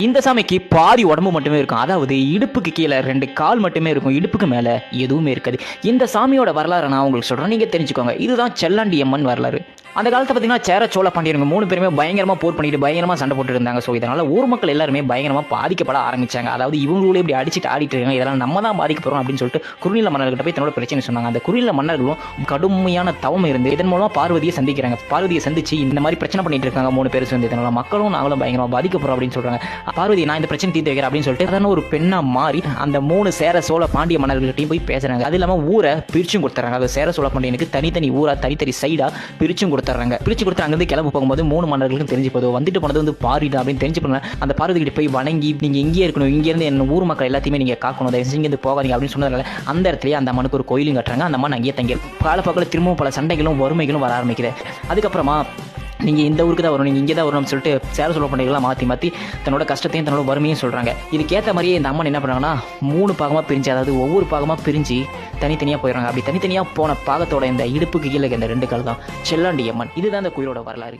இந்த சாமிக்கு பாதி உடம்பு மட்டுமே இருக்கும். அதாவது இடுப்புக்கு கீழே 2 கால் மட்டுமே இருக்கும். இடுப்புக்கு மேல எதுவுமே இருக்காது. இந்த சாமியோட வரலாறை நான் உங்களுக்கு சொல்றேன். நீங்க தெரிஞ்சுக்கோங்க. இதுதான் செல்லாண்டி அம்மன் வரலாறு. அந்த காலத்துல பார்த்தீங்கன்னா, சேர சோழ பாண்டியனுங்க 3 பேருமே பயங்கரமா போர் பண்ணிட்டு பயங்கரமா சண்டை போட்டுட்டு இருந்தாங்க. ஸோ இதனால ஊர் மக்கள் எல்லாருமே பயங்கரமா பாதிக்கப்பட ஆரம்பிச்சாங்க. அதாவது இவங்களே இப்படி அடிச்சுட்டு ஆடிட்டு இருக்காங்க, இதெல்லாம் நம்ம தான் பாதிக்கப்படுறோம் அப்படின்னு சொல்லிட்டு குறுநில மன்னர்கிட்ட போய் தன்னோட பிரச்சனை சொன்னாங்க. அந்த குறுநில மன்னர்களும் கடுமையான தவம் இருந்து இதன் மூலமா பார்வதியை சந்திக்கிறாங்க. பார்வதியை சந்திச்சு இந்த மாதிரி பிரச்சனை பண்ணிட்டு இருக்காங்க 3 பேர் சேர்ந்து, இதனால மக்களும் நாங்களும் பயங்கரமா பாதிக்கப்படுறோம் அப்படின்னு சொல்றாங்க. பார்வதி, நான் இந்த பிரச்சனை தீர்த்து வைக்கிறேன் அப்படின்னு சொல்லிட்டு அதனால ஒரு பெண்ணா மாறி அந்த 3 சேர சோழ பாண்டிய மன்னர்கள்ட்டையும் போய் பேசுறாங்க. அது இல்லாம ஊரை பிரிச்சும் கொடுத்துறாங்க. அது சேர சோழ பாண்டியனுக்கு தனித்தனி ஊரா தனித்தனி சைடா பிரிச்சும் கொடுத்துறாங்க. பிரிச்சு கொடுத்து அங்கிருந்து கிளம்பு போகும்போது 3 மன்னர்களுக்கும் தெரிஞ்சு போதும், வந்துட்டு போனது வந்து பாரிடா அப்படின்னு தெரிஞ்சு போன அந்த பார்வதி கிட்ட போய் வணங்கி, நீங்க இங்கே இருக்கணும், இங்க இருந்து என் ஊர் மக்கள் எல்லாத்தையுமே நீங்க காக்கணும், தயவு செஞ்சு இருந்து போகாதீங்க அப்படின்னு சொன்னதால அந்த இடத்துல அந்த அம்மனுக்கு ஒரு கோயிலும் கட்டுறாங்க. அந்த அம்மன் அங்கேயே தங்கி காலப்போக்கில் திரும்பவும் பல சண்டைகளும் வறுமைகளும் வர ஆரம்பிக்குது. அதுக்கப்புறமா நீங்கள் இந்த ஊருக்கு தான் வரணும், நீங்கள் இங்கே தான் வரணும்னு சொல்லிட்டு சேர சோழ பாண்டியர்கள்லாம் மாற்றி தன்னோட கஷ்டத்தையும் தன்னோட வறுமையும் சொல்கிறாங்க. இதுக்கேற்ற மாதிரியே இந்த அம்மன் என்ன பண்ணுறாங்கன்னா 3 பாகமாக பிரிஞ்சு, அதாவது ஒவ்வொரு பாகமாக பிரிஞ்சு தனித்தனியாக போயிடுறாங்க. அப்படி தனித்தனியாக போன பாகத்தோட இந்த இடுப்புக்கு கீழே இந்த 2 கால் தான் செல்லாண்டி அம்மன். இதுதான் இந்த கோயிலோட வரலாறு.